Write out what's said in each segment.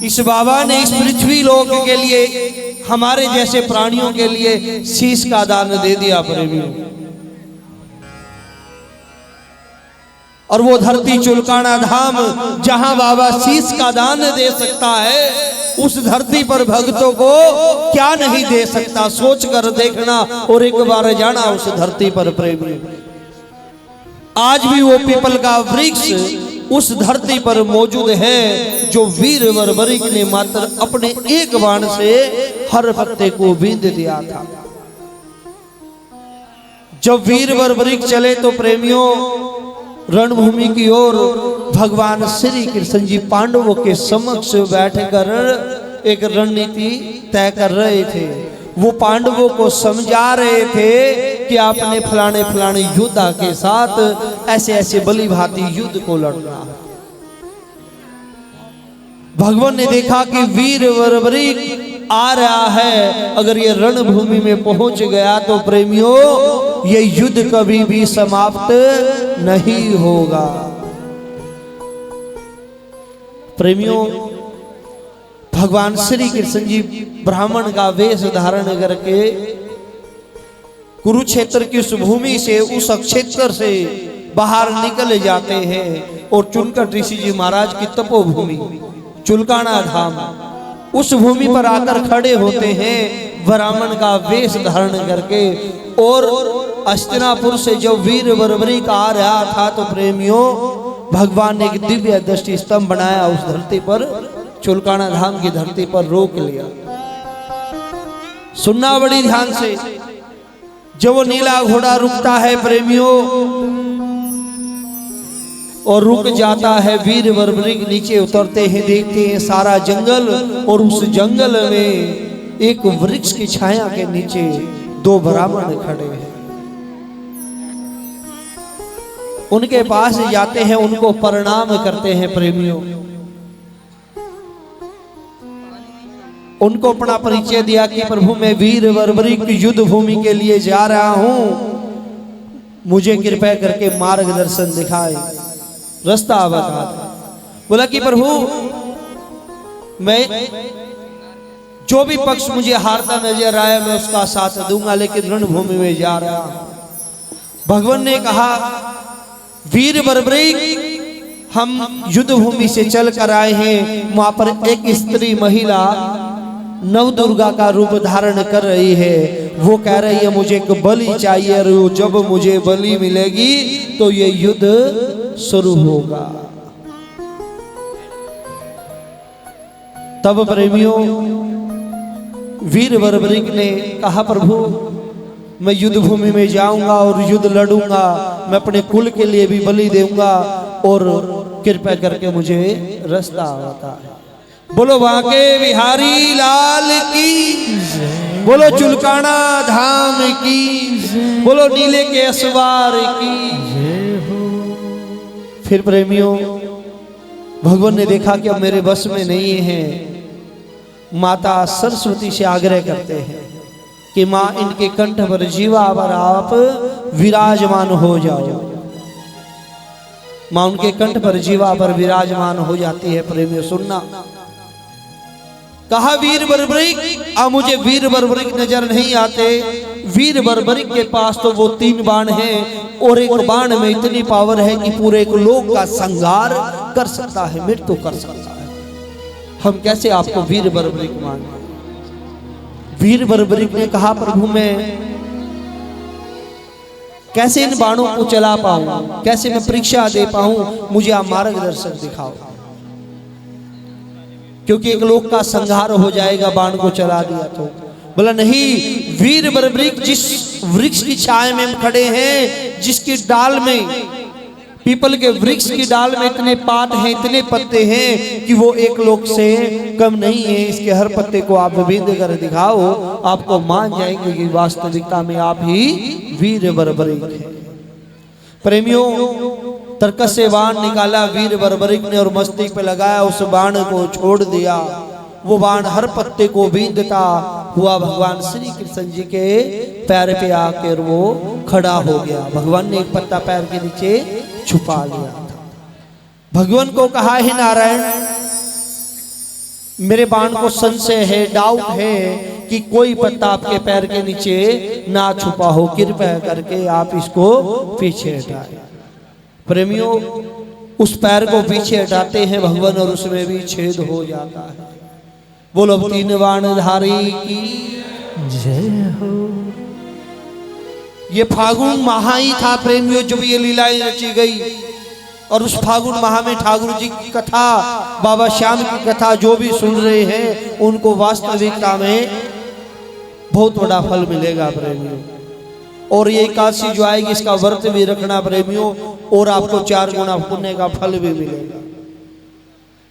इस बाबा ने इस पृथ्वी लोक के लिए, हमारे जैसे प्राणियों के लिए शीश का दान दे दिया प्रेमियों। और वो धरती चुलकाना धाम जहां बाबा शीश का दान दे सकता है, उस धरती पर भक्तों को क्या नहीं दे सकता। सोच कर देखना और एक बार जाना उस धरती पर प्रेमी। आज भी वो पीपल का वृक्ष उस धरती पर मौजूद है जो वीर बर्बरिक ने मात्र अपने एक बाण से हर पत्ते को बींध दिया था। जब वीर बर्बरिक चले तो प्रेमियों रणभूमि की ओर भगवान श्री कृष्ण जी पांडवों के समक्ष बैठकर एक रणनीति तय कर रहे थे। वो पांडवों को समझा रहे थे कि आपने फलाने फलाने योद्धा के साथ ऐसे ऐसे बलि भांति युद्ध को लड़ना है। भगवान ने देखा कि वीर बर्बरिक आ रहा है, अगर ये रणभूमि में पहुंच गया तो प्रेमियों ये युद्ध कभी भी समाप्त नहीं होगा। प्रेमियों भगवान श्री कृष्ण जी ब्राह्मण का वेश धारण करके कुरुक्षेत्र की उस भूमि से, उस क्षेत्र से बाहर निकल जाते हैं और चुनकर ऋषि जी महाराज की तपोभूमि चुलकाना धाम, उस भूमि पर आकर खड़े होते हैं ब्राह्मण का वेश धारण करके। और हस्तिनापुर से जब वीर बर्बरिक आ रहा था तो प्रेमियों भगवान ने एक दिव्य दृष्टि स्तंभ बनाया, उस धरती पर चुलकाना धाम की धरती पर रोक लिया। सुनना बड़ी ध्यान से, जब वो नीला घोड़ा रुकता है प्रेमियों और रुक जाता है, वीर बर्बरिक नीचे उतरते हैं, देखते हैं सारा जंगल, और उस जंगल में एक वृक्ष की छाया के नीचे दो ब्राह्मण खड़े हैं। उनके पास जाते हैं, उनको प्रणाम करते हैं प्रेमियों। उनको अपना परिचय दिया कि प्रभु मैं वीर बर्बरिक युद्ध भूमि के लिए जा रहा हूं, मुझे कृपया करके मार्गदर्शन दिखाए, रास्ता बता। बोला कि प्रभु मैं जो भी पक्ष मुझे हारता नजर आया मैं उसका साथ दूंगा, लेकिन रणभूमि में जा रहा हूं। भगवान ने कहा वीर बर्बरिक हम युद्ध भूमि से चल कर आए हैं, वहां पर एक स्त्री महिला नव दुर्गा का रूप धारण कर रही है। वो कह रही है मुझे एक बलि चाहिए, और जब मुझे बलि मिलेगी तो ये युद्ध शुरू होगा। तब प्रेमियों वीर बर्बरिक ने कहा प्रभु मैं युद्ध भूमि में जाऊंगा और युद्ध लड़ूंगा, मैं अपने कुल के लिए भी बलि दूंगा, और कृपया करके मुझे रास्ता आता है। बोलो बांके बिहारी लाल की, बोलो चुलकाना धाम की, बोलो नीले के असवार की। फिर प्रेमियों भगवान ने देखा कि अब मेरे बस में नहीं है। माता सरस्वती से आग्रह करते हैं कि माँ इनके कंठ पर जीवा पर आप विराजमान हो जाओ। माँ उनके कंठ पर जीवा पर विराजमान हो जाती है। प्रेमियों सुनना, कहा वीर बर्बरिक, अब मुझे वीर बर्बरिक नजर नहीं आते। वीर बर्बरिक के पास तो वो 3 बाण हैं और एक बाण में इतनी पावर है कि पूरे एक लोक का संहार कर सकता है, मृत्यु कर सकता है। हम कैसे आपको वीर बर्बरिक माने? वीर बर्बरिक ने कहा प्रभु मैं कैसे इन बाणों को चला पाऊं, कैसे मैं परीक्षा दे पाऊं, मुझे आप मार्गदर्शन दिखाओ, क्योंकि एक लोक का संहार हो जाएगा बाण को चला दिया तो। बोला नहीं, वीर बर्बरिक जिस वृक्ष की छाया में हम खड़े हैं, जिसकी डाल में, पीपल के वृक्ष की डाल में इतने पात हैं, इतने पत्ते हैं कि वो एक लोक से कम नहीं है। इसके हर पत्ते को आप बींध कर दिखाओ, आपको मान जाएंगे कि वास्तविकता में आप ही वीर बर्बरिक हैं। प्रेमियों तर्कस से बाण निकाला वीर बर्बरिक ने और मस्तक पे लगाया, उस बाण को छोड़ दिया। वो बाण हर पत्ते को बींधता हुआ भगवान श्री कृष्ण जी के पैर पे आकर वो खड़ा हो गया। भगवान ने एक पत्ता पैर के नीचे छुपा लिया था। भगवान को कहा, हे नारायण मेरे बाण को संशय है, डाउट है कि कोई पत्ता आपके पैर के नीचे ना छुपा हो, कृपया करके आप इसको पीछे हटाएं। प्रेमियों, उस पैर को पीछे हटाते हैं भगवान और उसमें भी छेद हो जाता है। बोलो तीन बाणधारी की जय हो। ये फागुन माह ही था प्रेमियों जब ये लीलाएं रची गई, और उस फागुन माह में ठाकुर जी की कथा, बाबा श्याम की कथा जो भी सुन रहे हैं उनको वास्तविकता में बहुत बड़ा फल मिलेगा प्रेमियों। और ये एकादशी जो आएगी इसका व्रत भी रखना प्रेमियों, और आपको 4 गुना पुण्य का फल भी मिलेगा।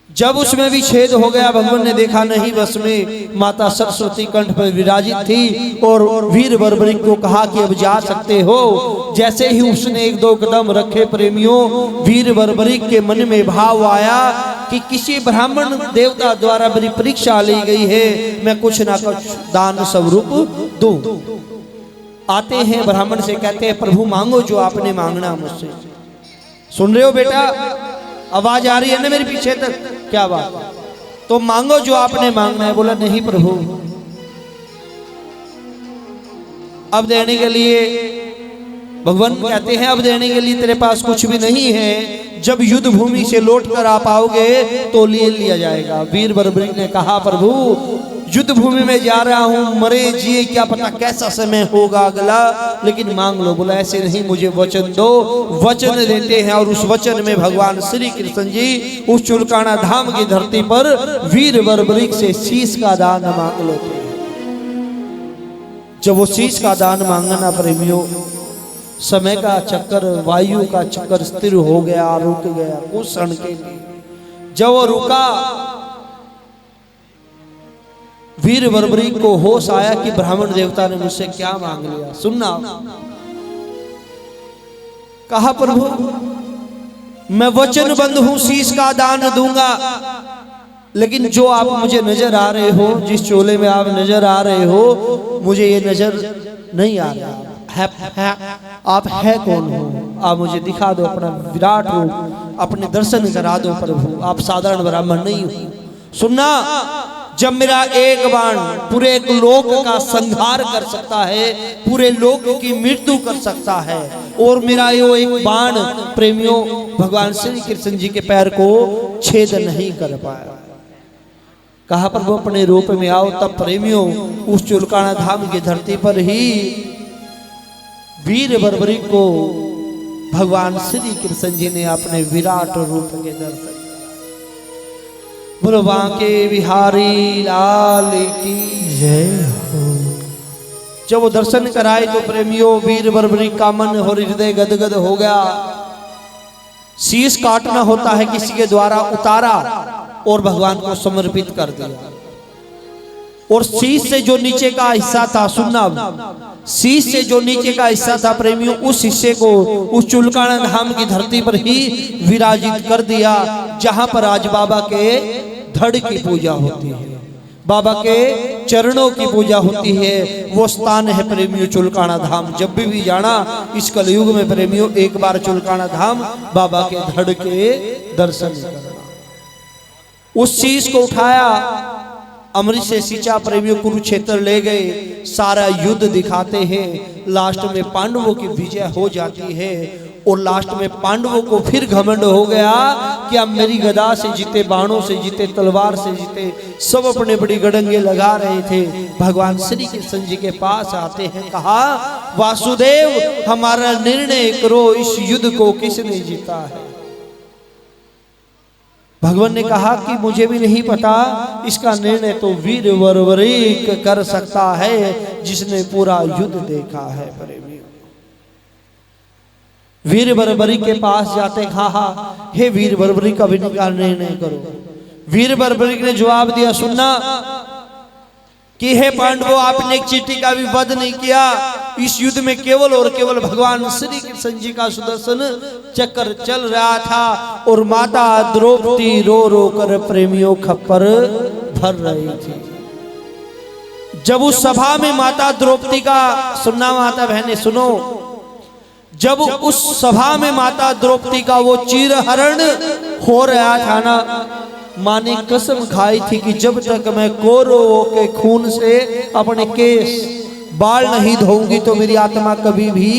जब उसमें भी छेद हो गया, भगवान ने देखा नहीं, बस में माता सरस्वती कंठ पर विराजित थी, और वीर बर्बरिक को कहा कि अब जा सकते हो। जैसे ही उसने 1-2 कदम रखे प्रेमियों, वीर बर्बरिक के मन में भाव आया कि किसी ब्राह्मण देवता द्वारा मेरी परीक्षा ली गई है, मैं कुछ ना कुछ दान स्वरूप दूं। आते हैं ब्राह्मण से, कहते हैं प्रभु मांगो जो आपने मांगना मुझसे। सुन रहे हो बेटा, आवाज आ रही है ना मेरे पीछे तक? क्या बात? तो मांगो जो आपने मांगना है। बोला नहीं प्रभु, अब देने के लिए, भगवान कहते हैं अब देने के लिए तेरे पास कुछ भी नहीं है, जब युद्ध भूमि से लौट कर आप आओगे तो ले लिया जाएगा। वीर बर्बरिक ने कहा प्रभु युद्ध भूमि में जा रहा हूं, मरे जिए क्या पता कैसा समय होगा अगला, लेकिन मांग लो। बोला ऐसे नहीं, मुझे वचन दो। वचन देते हैं, और उस वचन में भगवान श्री कृष्ण जी उस चुलकाना धाम की धरती पर वीर बर्बरिक से शीश का दान मांग लेते हैं। जब वो शीश का दान मांगना प्रेमियों, समय का चक्कर, वायु का चक्कर स्थिर हो गया, रुक गया कुछ क्षण के लिए। जब वो रुका, वीर बर्बरिक को होश आया कि ब्राह्मण देवता ने मुझसे क्या मांग लिया। सुनना, कहा प्रभु मैं वचनबद्ध हूं, शीश का दान दूंगा, लेकिन जो आप मुझे नजर आ रहे हो, जिस चोले में आप नजर आ रहे हो, मुझे ये नजर नहीं आ रहा है। आप है कौन हो? आप मुझे दिखा दो अपना विराट रूप, अपने दर्शन करा दो प्रभु। आप साधारण ब्राह्मण नहीं हो। सुनना, जब मेरा एक बाण पूरे एक लोक का संहार कर सकता है, पूरे लोक की मृत्यु कर सकता है, और मेरा ये एक बाण प्रेमियों भगवान श्री कृष्ण जी के पैर को छेद नहीं कर पाया। कहा प्रभु अपने रूप में आओ। तब प्रेमियों उस चुलकाना धाम की धरती पर ही वीर बर्बरिक को भगवान श्री कृष्ण जी ने अपने विराट रूप के दर्शन। बोलो बांके बिहारी लाल की जय हो। जब वो दर्शन कराए तो प्रेमियों वीर बर्बरिक का मन और हृदय गदगद हो गया। शीश काटना होता है किसी के द्वारा, उतारा और भगवान को समर्पित कर दिया। और शीश से जो नीचे का हिस्सा था, सुनना, शीश से जो नीचे का हिस्सा था प्रेमियों, उस हिस्से को उस चुलकाना धाम की धरती पर ही विराजित कर दिया, जहां पर आज बाबा के धड़ की पूजा होती है, बाबा के चरणों की पूजा होती है। वो स्थान है प्रेमियों चुलकाना धाम। जब भी जाना इस कलयुग में प्रेमियों, एक बार चुलकाना धाम बाबा के धड़ के दर्शन करना। उस शीश को उठाया, अमृत से सिंचा प्रेमियों, कुरुक्षेत्र ले गए, सारा युद्ध दिखाते हैं। लास्ट में पांडवों की विजय हो जाती है, और लास्ट में पांडवों को फिर घमंड हो गया कि अब मेरी गदा से जीते, बाणों से जीते, तलवार से जीते, सब अपने बड़ी गड़ंगे लगा रहे थे। भगवान श्री कृष्ण जी के पास आते हैं, कहा वासुदेव हमारा निर्णय करो, इस युद्ध को किसने जीता है? भगवान ने कहा कि मुझे भी नहीं पता, इसका निर्णय तो वीर बर्बरिक कर सकता है, जिसने पूरा युद्ध देखा है। प्रेमियों वीर बर्बरिक के पास जाते, कहा हे वीर बर्बरिक का भी निर्णय करो। वीर बर्बरिक ने जवाब दिया, सुनना कि हे पांडवों, आपने एक चींटी का भी वध नहीं किया। इस युद्ध में केवल और केवल भगवान श्री कृष्ण जी का सुदर्शन चक्र चल रहा था, और माता द्रौपदी रो रो कर प्रेमियों खप्पर भर रही थी। जब उस सभा में माता द्रौपदी का, सुनना माता बहने सुनो, जब उस सभा में माता द्रौपदी का वो चीरहरण हो रहा था ना, माँ ने कसम खाई थी कि जब तक मैं कौरवों के खून से अपने केस बाल नहीं धोऊंगी तो मेरी आत्मा कभी भी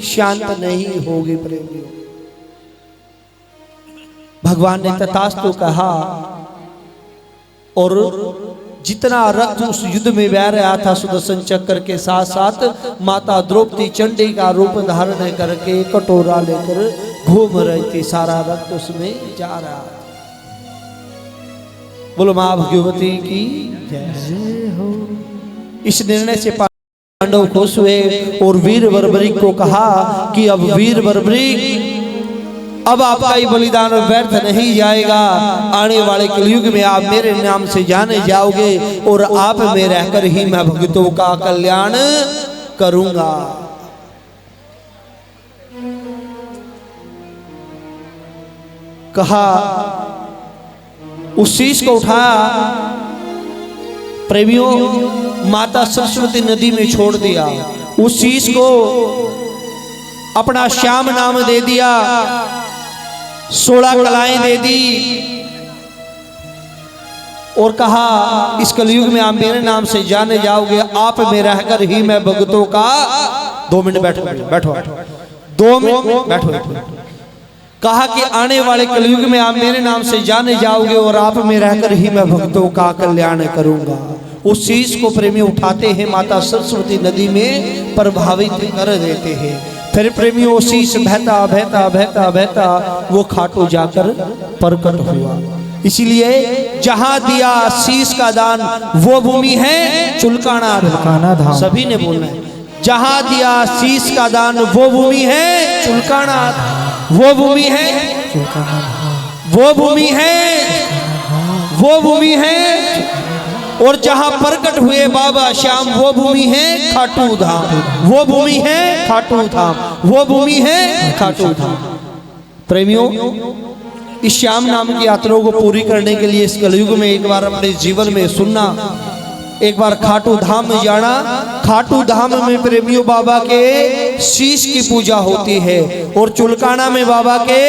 शांत नहीं होगी। प्रेमियों, भगवान ने तथास्तु कहा और जितना रक्त उस युद्ध में बह रहा था सुदर्शन चक्र के साथ साथ माता द्रौपदी चंडी का रूप धारण करके कटोरा लेकर घूम रही थी, सारा रक्त उसमें जा रहा था। बोलो मां भगवती की जय हो। इस निर्णय से पांडव खुश हुए और वीर बर्बरीक को कहा कि अब वीर बर्बरीक, अब आपका ये बलिदान व्यर्थ नहीं जाएगा। आने वाले कलयुग में आप मेरे नाम से जाने जाओगे और आप में रहकर ही मैं भक्तों का कल्याण करूंगा। कहा, उस शीश को उठाया, प्रेमियों माता सरस्वती नदी में छोड़ दिया। उस शीश को अपना श्याम नाम दे दिया, 16 कलाएं दे दी और कहा इस कलयुग में आप मेरे नाम से जाने जाओगे, आप में रहकर ही मैं भक्तों का 2 मिनट बैठो बैठो 2 मिनट बैठो। कहा कि आने वाले कलयुग में आप मेरे नाम से जाने जाओगे और आप में रहकर ही मैं भक्तों का कल्याण करूंगा। उस शीश को प्रेमी उठाते हैं, माता सरस्वती नदी में प्रभावित कर देते हैं। फिर प्रेमियों शीश बहता बहता बहता बहता वो खाटू जाकर प्रकट हुआ। इसीलिए जहां दिया शीश का दान वो भूमि है चुलकाना धाम। सभी ने बोलना है, जहां दिया शीश का दान वो भूमि है चुलकाना, वो भूमि है, वो भूमि है, वो भूमि है। और जहां प्रकट हुए बाबा श्याम वो भूमि है खाटू धाम, वो भूमि है खाटू धाम, वो भूमि है खाटू धाम। प्रेमियों, इस श्याम नाम की यात्राओं को पूरी करने के लिए इस कलयुग में एक बार अपने जीवन में सुनना, एक बार खाटू धाम में जाना। खाटू धाम में प्रेमियों बाबा के शीश की पूजा होती है और चुलकाना में बाबा के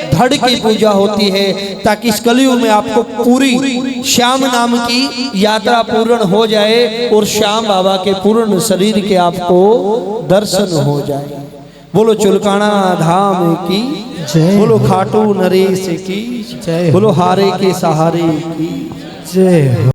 धड़ की पूजा होती है, ताकि इस कलयुग में आपको पूरी श्याम नाम की यात्रा पूर्ण हो जाए और श्याम बाबा के पूर्ण शरीर के आपको दर्शन हो जाए। बोलो चुलकाना धाम की जय, बोलो खाटू नरेश की जय, बोलो हारे के सहारे की जय।